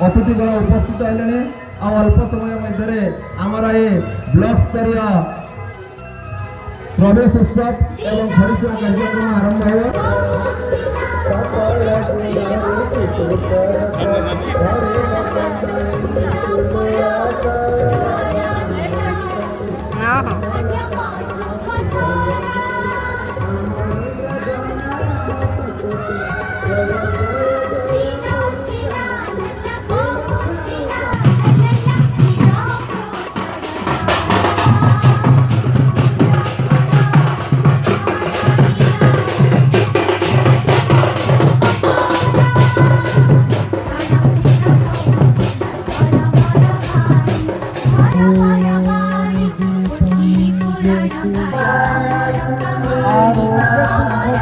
अतिथिगण उपस्थित है अल्प समय मध्य आमर ये ब्लॉक स्तरीय प्रवेश उत्सव एवं खड़ीछुआ कार्यक्रम आरंभ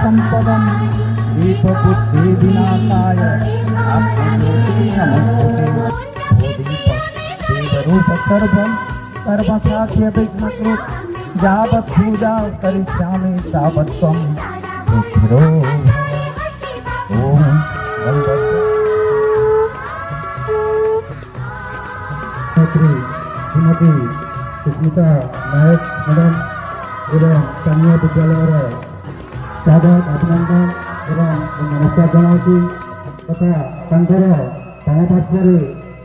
संपदम दीपबुद्धि विनाशाय देवरूप सर्वं सर्वसाध्य विघ्नकृत यावत् पूजा करिष्यामि तावत् त्वं रुचिरो ओम श्रीमती सुष्मिता नायक मैडम एवं स्थानीय विद्यालय स्वागत अभिनंदन एवं नमस्कार जनाऊँगी तथा संघर समपार्श्वर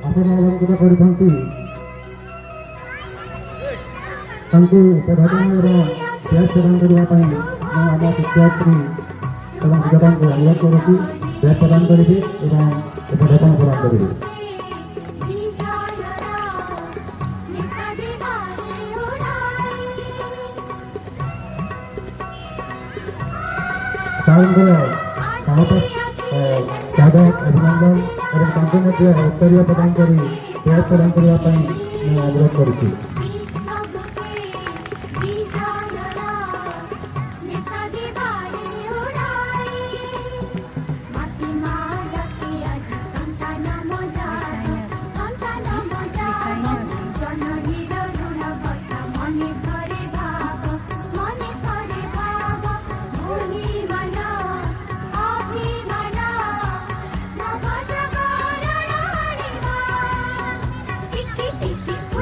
आसन अलंकृत करते उद्घाटन एवं प्रेस प्रदान करने आम शिक्षयित्री एवं विद्यार्थी को अनुरोध करुँगी प्रेस प्रदान करेंगे एवं उद्घाटन प्रदान करेंगे। स्वागत अभिनंदन और उत्तरीय प्रदान कर प्रेस प्रदान करने अनुरोध करुँगी।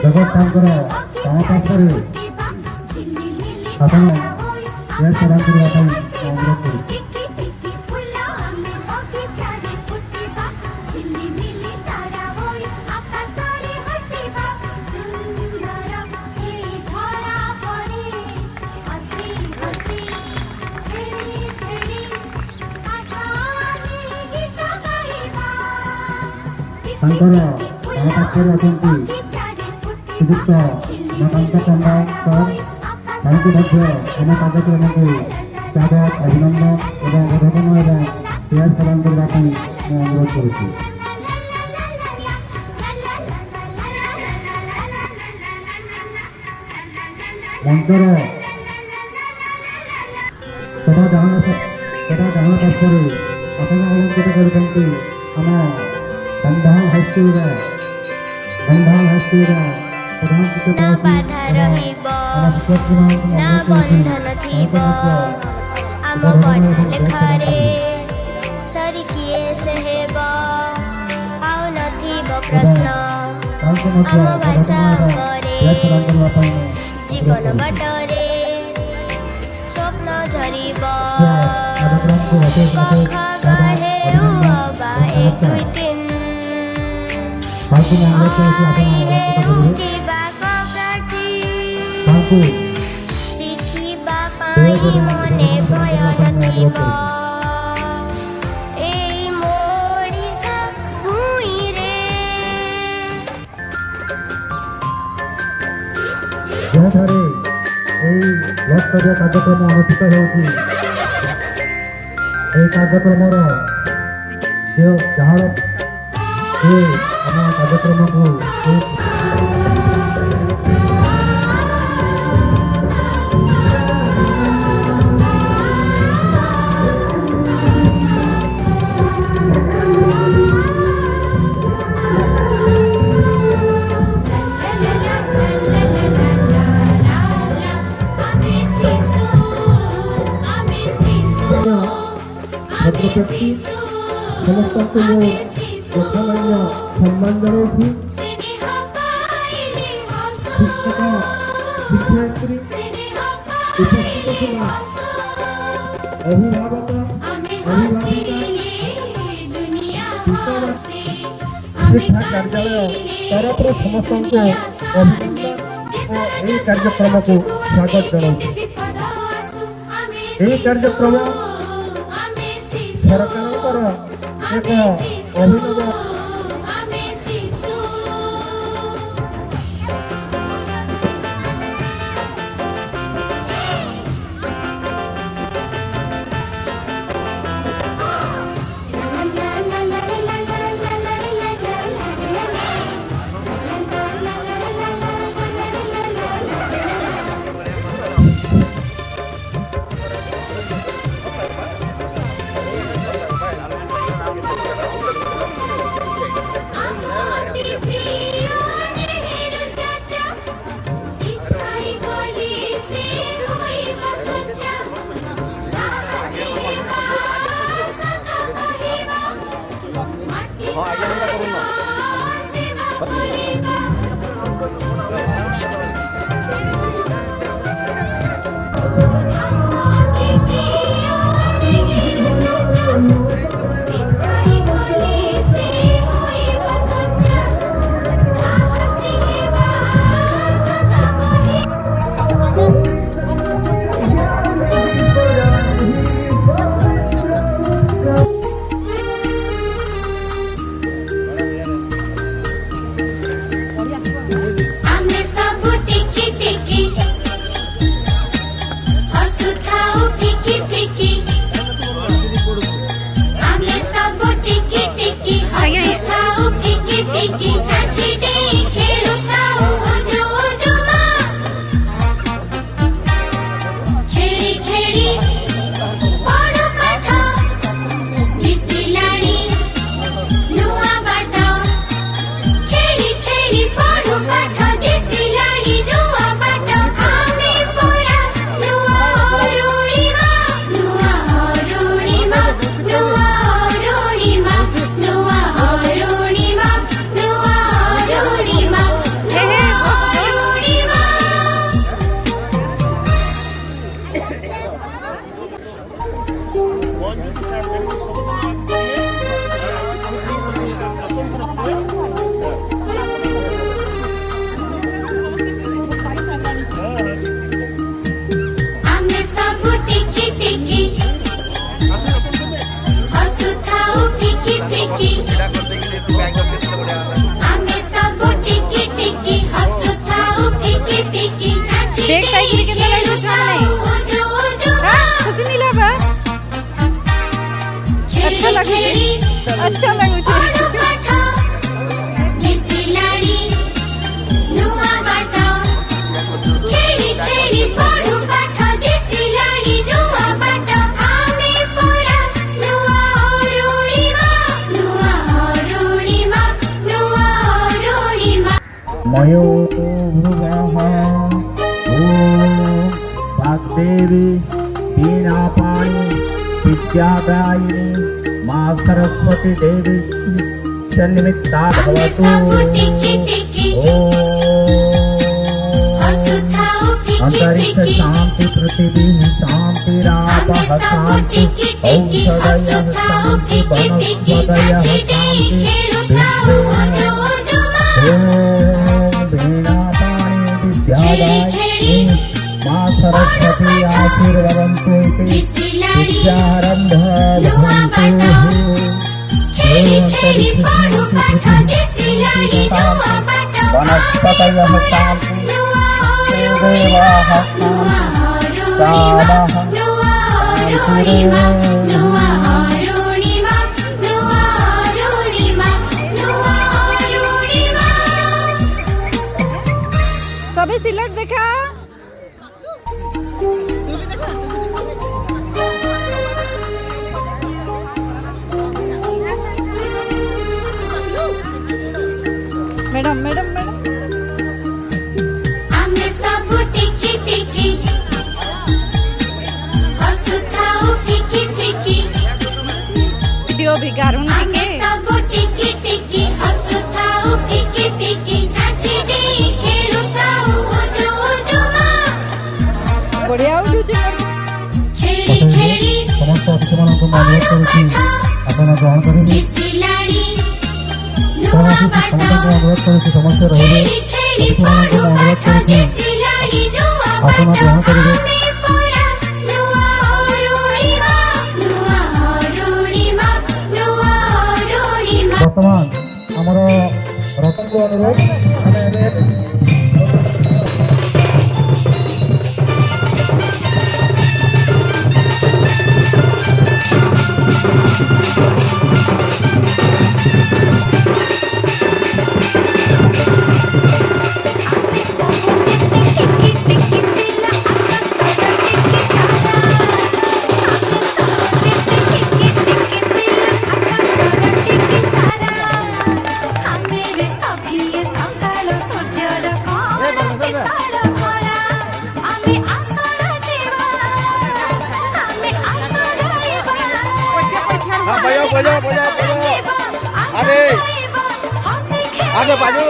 जगत संघर समपार्श्वर आसन प्रेस प्रदान करने अनुरोध करुँगी। संघर समपार्श्वर अछंती श्रीयुक्त नकांत पंडा सर तांको मध्य आम कार्यक्रम को स्वागत अभिनंदन एवं उद्घाटन एवं प्रेस प्रदान करने अनुरोध करुँगी। मंचर सदा जहां पार्श्वर आसन अलंकृत करते आम बंधाल हाईस्कूल न बाधा रहिब न बंधन थिब आम पढ़ा लेखारे सरी किए से हेब आउ नथिब प्रश्न आम भाषा अंगरे जीवन बाटरे स्वप्न झरिब कख गहे अबा एक दुई तीन शिखिबा पाई मने भय नथिब एई मोडिसा भुई रे ଯେଉଁଠାରେ ଏହି ବ୍ଲକସ୍ତରୀୟ କାର୍ଯ୍ୟକ୍ରମ ଅନୁଷ୍ଠିତ ହେଉଛି ଏହି କାର୍ଯ୍ୟକ୍ରମର ଯାହାର ଆମ କାର୍ଯ୍ୟକ୍ରମକୁ ଯଥାଯୋଗ୍ୟ ସମ୍ମାନ ଜଣାଉଛି। ଶିକ୍ଷକ ଶିକ୍ଷୟିତ୍ରୀ ଉପସ୍ଥିତ ଥିବା ଅଭିଭାବକ ଶିକ୍ଷା କାର୍ଯ୍ୟାଳୟ ତରଫରୁ ସମସ୍ତଙ୍କୁ ଅଭିନନ୍ଦନ ଓ ଏହି କାର୍ଯ୍ୟକ୍ରମକୁ ସ୍ୱାଗତ ଜଣାଉଛି। ଏହି କାର୍ଯ୍ୟକ୍ରମ ସରକାରଙ୍କର ଏକ ଅଭିନବ अच्छा लगुच वाग्देवी वीणापाणि विद्यादायिनी माँ सरस्वती देवी सन्निमित्ता भवतु। अंतरिक्ष शांति पृथ्वी शांतिरापः शांति औषधयः शांति वनस्पतयः शांति वीणापाणि विद्यादायिनी माँ सरस्वती आशीर्वदन्तु इति विद्यारम्भः वनस्पतयः शान्ति देवाः सभी सिलेट देखा मैडम मैडम मैडम हमें सब टिकी टिकी हंसताओ फिकी फिकी वीडियो भी गारुन हमें सब टिकी टिकी ସମସ୍ତଙ୍କୁ ଅନୁରୋଧ କରୁଛି ସମସ୍ତେ ରହିବେ। ସେମାନଙ୍କୁ ଅନୁରୋଧ କରୁଛି ଆସନ ଗ୍ରହଣ କରିବେ। ବର୍ତ୍ତମାନ ଆମର ରତନକୁ ଅନୁରୋଧ ଆମେ ଏବେ बजाओ बजाओ बजाओ बजाओ अरे आगे बाजू